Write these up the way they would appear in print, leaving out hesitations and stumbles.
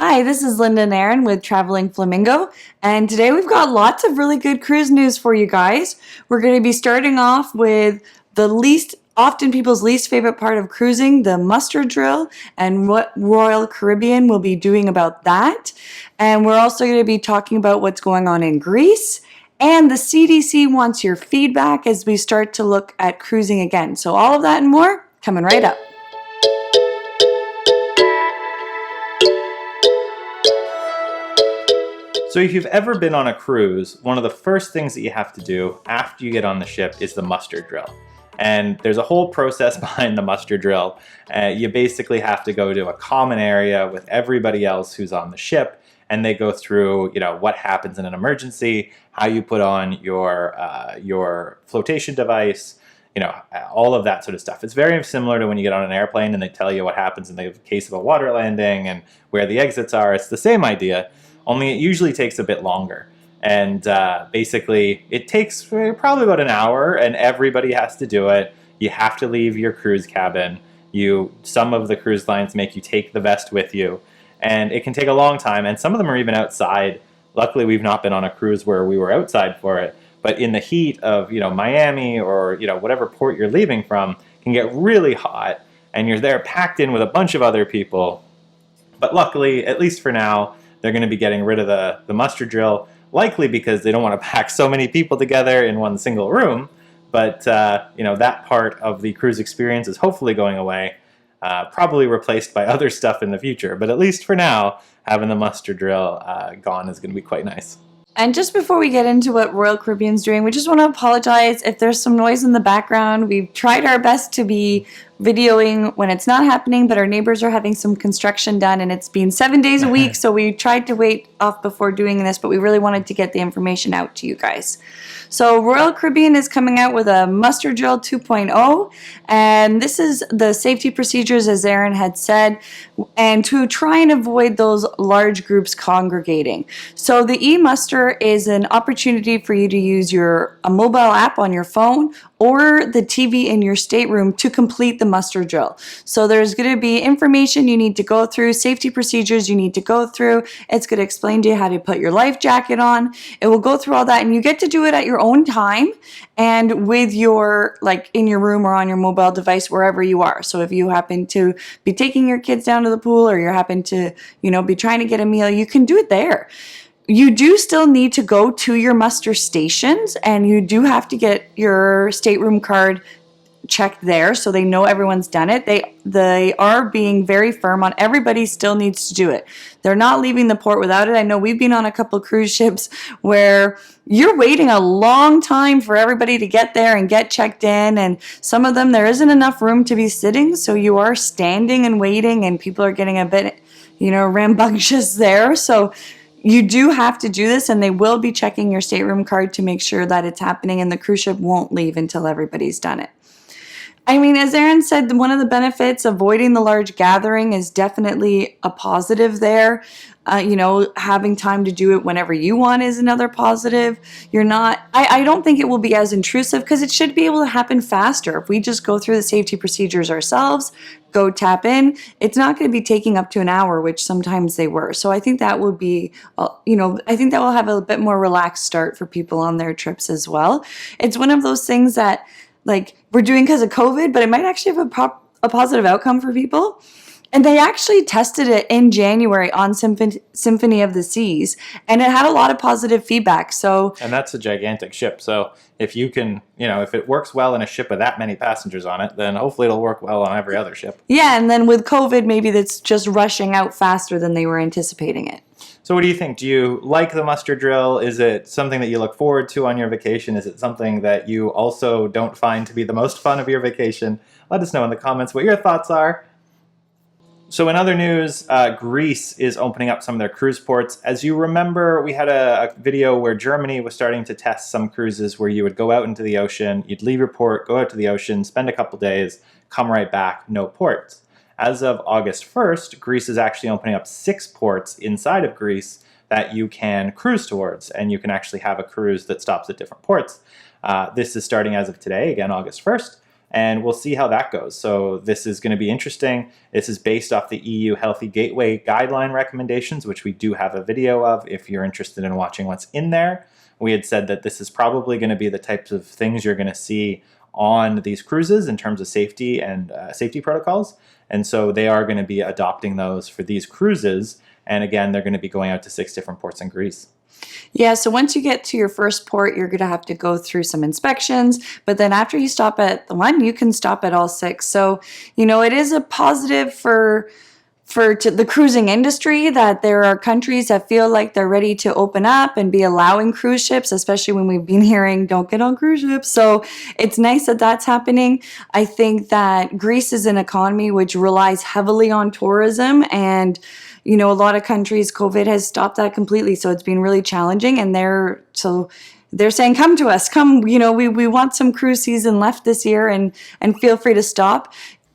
Hi, this is Linda and Aaron with Traveling Flamingo, and today we've got lots of really good cruise news for you guys. We're going to be starting off with often people's least favorite part of cruising, the muster drill, and what Royal Caribbean will be doing about that. And we're also going to be talking about what's going on in Greece, and the CDC wants your feedback as we start to look at cruising again. So all of that and more coming right up. So if you've ever been on a cruise, one of the first things that you have to do after you get on the ship is the muster drill. And there's a whole process behind the muster drill. You basically have to go to a common area with everybody else who's on the ship, and they go through, what happens in an emergency, how you put on your flotation device, all of that sort of stuff. It's very similar to when you get on an airplane and they tell you what happens in the case of a water landing and where the exits are. It's the same idea. Only it usually takes a bit longer. And basically, it takes probably about an hour, and everybody has to do it. You have to leave your cruise cabin. Some of the cruise lines make you take the vest with you. And it can take a long time, and some of them are even outside. Luckily, we've not been on a cruise where we were outside for it. But in the heat of Miami or whatever port you're leaving from, it can get really hot, and you're there packed in with a bunch of other people. But luckily, at least for now, they're going to be getting rid of the muster drill, likely because they don't want to pack so many people together in one single room. But that part of the cruise experience is hopefully going away, probably replaced by other stuff in the future. But at least for now, having the muster drill gone is going to be quite nice. And just before we get into what Royal Caribbean's doing, we just want to apologize if there's some noise in the background. We've tried our best to be videoing when it's not happening, but our neighbors are having some construction done, and it's been 7 days a week, so we tried to wait off before doing this, but we really wanted to get the information out to you guys. So Royal Caribbean is coming out with a muster drill 2.0, and this is the safety procedures, as Aaron had said, and to try and avoid those large groups congregating. So the eMuster is an opportunity for you to use a mobile app on your phone or the TV in your stateroom to complete the muster drill. So there's going to be information you need to go through, safety procedures you need to go through. It's going to explain to you how to put your life jacket on. It will go through all that, and you get to do it at your own time and with in your room or on your mobile device, wherever you are. So if you happen to be taking your kids down to the pool, or you happen to, be trying to get a meal, you can do it there. You do still need to go to your muster stations, and you do have to get your stateroom card checked there so they know everyone's done it. They are being very firm on everybody still needs to do it. They're not leaving the port without it. I know we've been on a couple cruise ships where you're waiting a long time for everybody to get there and get checked in, and some of them there isn't enough room to be sitting, so you are standing and waiting, and people are getting a bit rambunctious there. So you do have to do this, and they will be checking your stateroom card to make sure that it's happening, and the cruise ship won't leave until everybody's done it. I mean, as Aaron said, one of the benefits, avoiding the large gathering, is definitely a positive there. Having time to do it whenever you want is another positive. I don't think it will be as intrusive because it should be able to happen faster. If we just go through the safety procedures ourselves, go tap in, it's not going to be taking up to an hour, which sometimes they were. So I think that will be, I think that will have a bit more relaxed start for people on their trips as well. It's one of those things that, we're doing because of COVID, but it might actually have a positive outcome for people. And they actually tested it in January on Symphony of the Seas, and it had a lot of positive feedback. And that's a gigantic ship. So if you can, if it works well in a ship with that many passengers on it, then hopefully it'll work well on every other ship. Yeah, and then with COVID, maybe that's just rushing out faster than they were anticipating it. So what do you think? Do you like the muster drill? Is it something that you look forward to on your vacation? Is it something that you also don't find to be the most fun of your vacation? Let us know in the comments what your thoughts are. So in other news, Greece is opening up some of their cruise ports. As you remember, we had a video where Germany was starting to test some cruises where you would go out into the ocean, you'd leave your port, go out to the ocean, spend a couple days, come right back, no ports. As of August 1st, Greece is actually opening up 6 ports inside of Greece that you can cruise towards, and you can actually have a cruise that stops at different ports. This is starting as of today, again, August 1st. and we'll see how that goes. So this is going to be interesting. This is based off the EU Healthy Gateway guideline recommendations, which we do have a video of if you're interested in watching what's in there. We had said that this is probably going to be the types of things you're going to see on these cruises in terms of safety and safety protocols. And so they are going to be adopting those for these cruises. And again, they're going to be going out to 6 different ports in Greece. Yeah, so once you get to your first port, you're going to have to go through some inspections. But then after you stop at the one, you can stop at all 6. So, it is a positive for the cruising industry that there are countries that feel like they're ready to open up and be allowing cruise ships, especially when we've been hearing don't get on cruise ships. So it's nice that that's happening. I think that Greece is an economy which relies heavily on tourism, and a lot of countries, COVID has stopped that completely. So it's been really challenging, and they're saying, come to us, come, we want some cruise season left this year, and feel free to stop.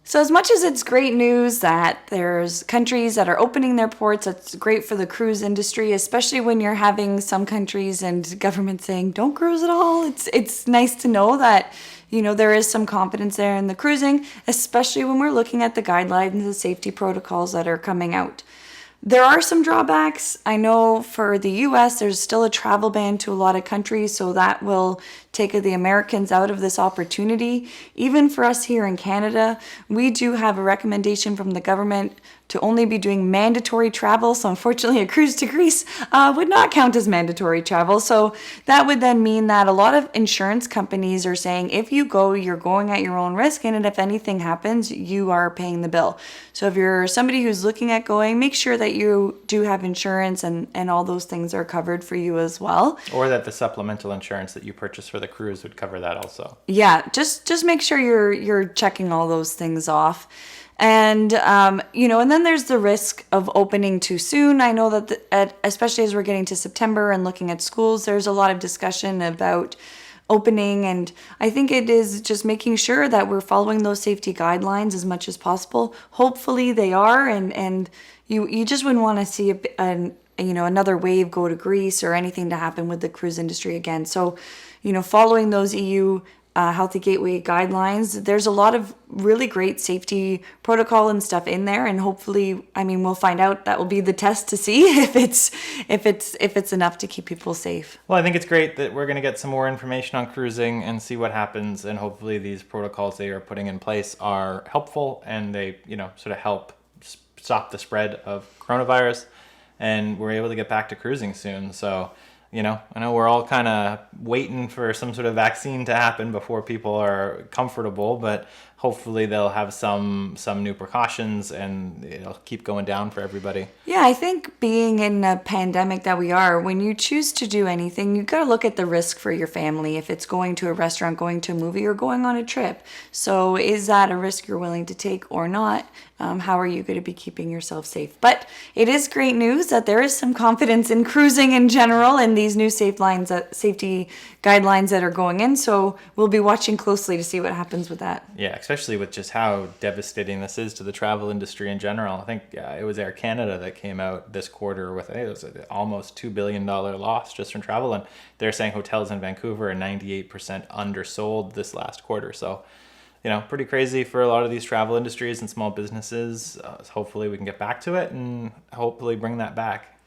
So as much as it's great news that there's countries that are opening their ports, that's great for the cruise industry, especially when you're having some countries and governments saying, don't cruise at all. It's nice to know that, there is some confidence there in the cruising, especially when we're looking at the guidelines and the safety protocols that are coming out. There are some drawbacks. I know for the US, there's still a travel ban to a lot of countries, so that will take the Americans out of this opportunity. Even for us here in Canada, we do have a recommendation from the government to only be doing mandatory travel. So unfortunately, a cruise to Greece would not count as mandatory travel. So that would then mean that a lot of insurance companies are saying, if you go, you're going at your own risk. And if anything happens, you are paying the bill. So if you're somebody who's looking at going, make sure that you do have insurance and all those things are covered for you as well. Or that the supplemental insurance that you purchase for the cruise would cover that also. Yeah, just make sure you're checking all those things off. And, and then there's the risk of opening too soon. I know that especially as we're getting to September and looking at schools, there's a lot of discussion about opening. And I think it is just making sure that we're following those safety guidelines as much as possible. Hopefully they are. And you just wouldn't want to see another wave go to Greece or anything to happen with the cruise industry again. So, following those EU Healthy Gateway guidelines, there's a lot of really great safety protocol and stuff in there, and hopefully, we'll find out. That will be the test to see if it's enough to keep people safe. Well, I think it's great that we're going to get some more information on cruising and see what happens, and hopefully these protocols they are putting in place are helpful and they sort of help stop the spread of coronavirus, and we're able to get back to cruising soon. So I know we're all kind of waiting for some sort of vaccine to happen before people are comfortable, but hopefully they'll have some new precautions and it'll keep going down for everybody. Yeah, I think being in a pandemic that we are, when you choose to do anything, you've got to look at the risk for your family. If it's going to a restaurant, going to a movie, or going on a trip. So is that a risk you're willing to take or not? How are you going to be keeping yourself safe? But it is great news that there is some confidence in cruising in general and these new safety guidelines that are going in. So we'll be watching closely to see what happens with that. Yeah, especially with just how devastating this is to the travel industry in general. I think it was Air Canada that came out this quarter with it was an almost $2 billion loss just from travel. And they're saying hotels in Vancouver are 98% undersold this last quarter. So pretty crazy for a lot of these travel industries and small businesses. Hopefully we can get back to it and hopefully bring that back.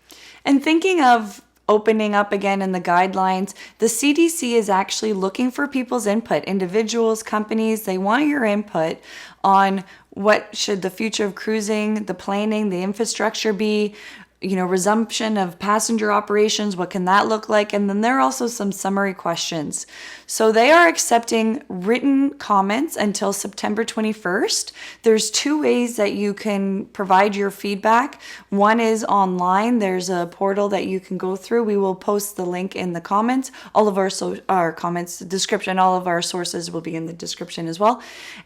And thinking of opening up again in the guidelines, the CDC is actually looking for people's input, individuals, companies. They want your input on what should the future of cruising, the planning, the infrastructure be, resumption of passenger operations, what can that look like? And then there are also some summary questions. So they are accepting written comments until September 21st. There's 2 ways that you can provide your feedback. One is online. There's a portal that you can go through. We will post the link in the comments. All of our comments, description, all of our sources will be in the description as well.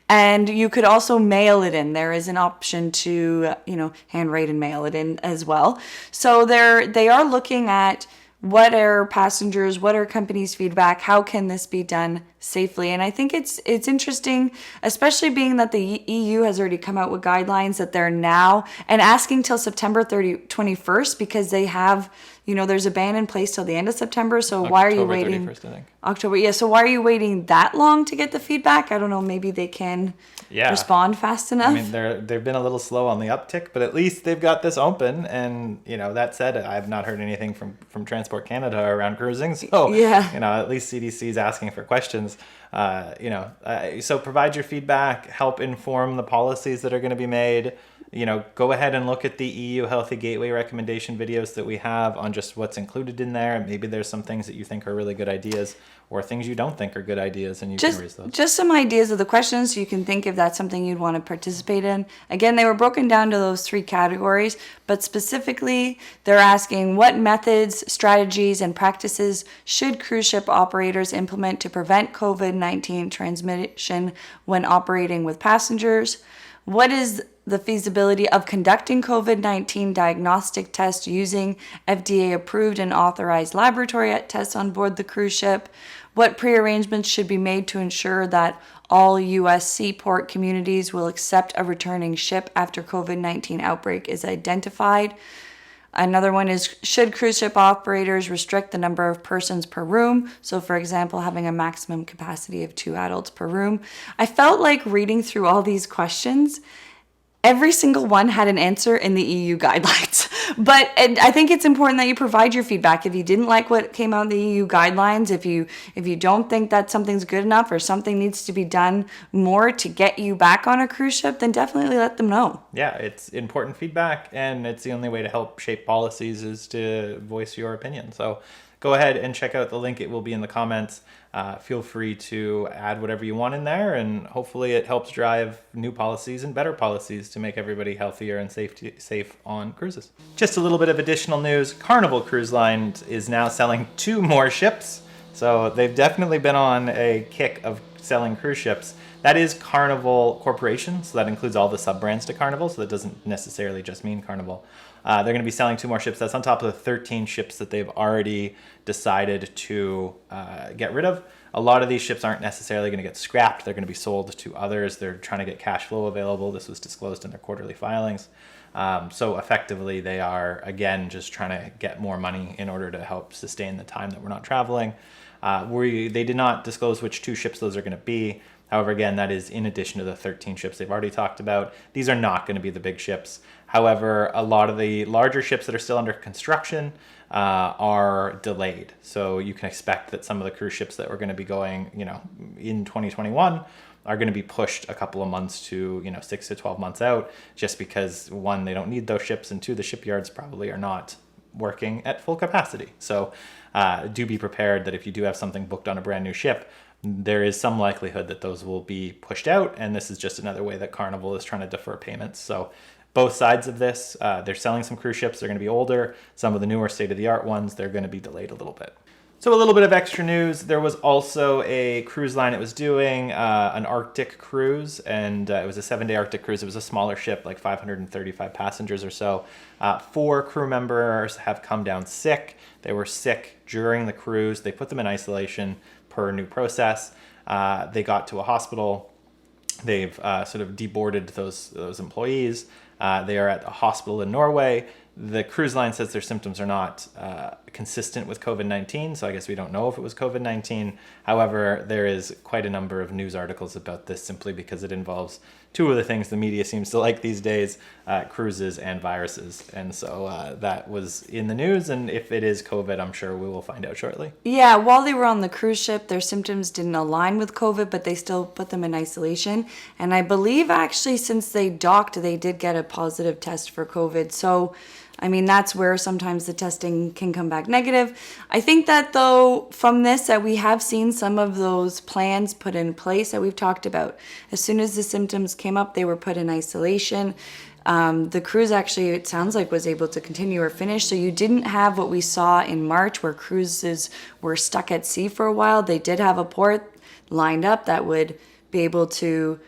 And you could also mail it in. There is an option to, handwrite and mail it in as well. So they are looking at what are passengers, what are companies' feedback, how can this be done safely. And I think it's interesting, especially being that the EU has already come out with guidelines that they're now and asking till September 21st, because they have, there's a ban in place till the end of September. So why are you waiting? October 31st, I think. October, yeah. So why are you waiting that long to get the feedback? I don't know. Maybe they can respond fast enough. I mean, they've been a little slow on the uptick, but at least they've got this open. And that said, I've not heard anything from Transport Canada around cruising. So at least CDC is asking for questions. So provide your feedback, help inform the policies that are going to be made. Go ahead and look at the EU Healthy Gateway recommendation videos that we have on just what's included in there. Maybe there's some things that you think are really good ideas or things you don't think are good ideas, and you can raise those. Just some ideas of the questions so you can think if that's something you'd want to participate in. Again, they were broken down to those 3 categories, but specifically they're asking what methods, strategies, and practices should cruise ship operators implement to prevent COVID-19 transmission when operating with passengers? What is the feasibility of conducting COVID-19 diagnostic tests using FDA-approved and authorized laboratory tests on board the cruise ship? What prearrangements should be made to ensure that all U.S. seaport communities will accept a returning ship after COVID-19 outbreak is identified? Another one is, should cruise ship operators restrict the number of persons per room? So, for example, having a maximum capacity of 2 adults per room. I felt like reading through all these questions, every single one had an answer in the EU guidelines. And I think it's important that you provide your feedback. If you didn't like what came out in the EU guidelines, if you don't think that something's good enough or something needs to be done more to get you back on a cruise ship, then definitely let them know. Yeah, it's important feedback, and it's the only way to help shape policies is to voice your opinion. So go ahead and check out the link. It will be in the comments. Feel free to add whatever you want in there, and hopefully it helps drive new policies and better policies to make everybody healthier and safe on cruises. Just a little bit of additional news. Carnival Cruise Line is now selling 2 more ships. So they've definitely been on a kick of selling cruise ships. That is Carnival Corporation, so that includes all the sub-brands to Carnival, so that doesn't necessarily just mean Carnival. They're going to be selling 2 more ships. That's on top of the 13 ships that they've already decided to get rid of. A lot of these ships aren't necessarily going to get scrapped. They're going to be sold to others. They're trying to get cash flow available. This was disclosed in their quarterly filings. So effectively, they are, again, just trying to get more money in order to help sustain the time that we're not traveling. They did not disclose which 2 ships those are going to be. However, again, that is in addition to the 13 ships they've already talked about. These are not going to be the big ships. However, a lot of the larger ships that are still under construction are delayed. So you can expect that some of the cruise ships that were going to be going, in 2021 are going to be pushed a couple of months to, 6 to 12 months out, just because 1, they don't need those ships, and 2, the shipyards probably are not working at full capacity. So do be prepared that if you do have something booked on a brand new ship, there is some likelihood that those will be pushed out, and this is just another way that Carnival is trying to defer payments. So both sides of this, they're selling some cruise ships. They're going to be older. Some of the newer state-of-the-art ones, they're going to be delayed a little bit. So a little bit of extra news. There was also a cruise line that was doing an Arctic cruise, and it was a 7-day Arctic cruise. It was a smaller ship, like 535 passengers or so. 4 crew members have come down sick. They were sick during the cruise. They put them in isolation per new process. They got to a hospital. They've sort of deboarded those employees. They are at a hospital in Norway. The cruise line says their symptoms are not consistent with COVID-19, so I guess we don't know if it was COVID-19. However, there is quite a number of news articles about this simply because it involves 2 of the things the media seems to like these days, cruises and viruses. And so that was in the news, and if it is COVID, I'm sure we will find out shortly. Yeah, while they were on the cruise ship, their symptoms didn't align with COVID, but they still put them in isolation. And I believe actually since they docked, they did get a positive test for COVID. So I mean, that's where sometimes the testing can come back negative. I think that though, from this, that we have seen some of those plans put in place that we've talked about. As soon as the symptoms came up, they were put in isolation. The cruise actually, it sounds like, was able to continue or finish. So you didn't have what we saw in March where cruises were stuck at sea for a while. They did have a port lined up that would be able to,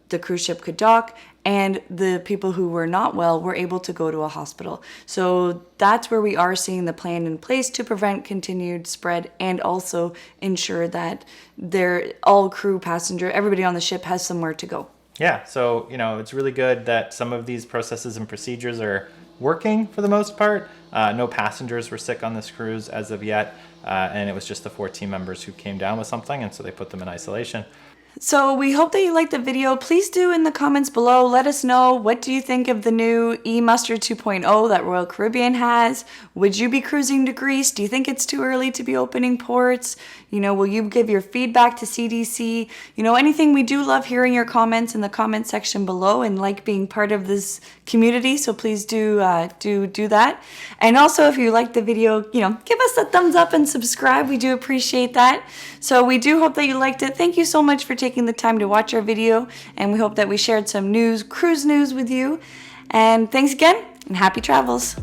the cruise ship could dock, and the people who were not well were able to go to a hospital. So that's where we are seeing the plan in place to prevent continued spread and also ensure that all crew, passenger, everybody on the ship has somewhere to go. Yeah, so, it's really good that some of these processes and procedures are working for the most part. No passengers were sick on this cruise as of yet, and it was just the 4 team members who came down with something, and so they put them in isolation. So we hope that you liked the video. Please do in the comments below, let us know, what do you think of the new Emuster 2.0 that Royal Caribbean has? Would you be cruising to Greece? Do you think it's too early to be opening ports? Will you give your feedback to CDC? Anything. We do love hearing your comments in the comment section below and like being part of this community. So please do that. And also, if you liked the video, give us a thumbs up and subscribe. We do appreciate that. So we do hope that you liked it. Thank you so much for taking the time to watch our video, and we hope that we shared some cruise news with you. And thanks again, and happy travels.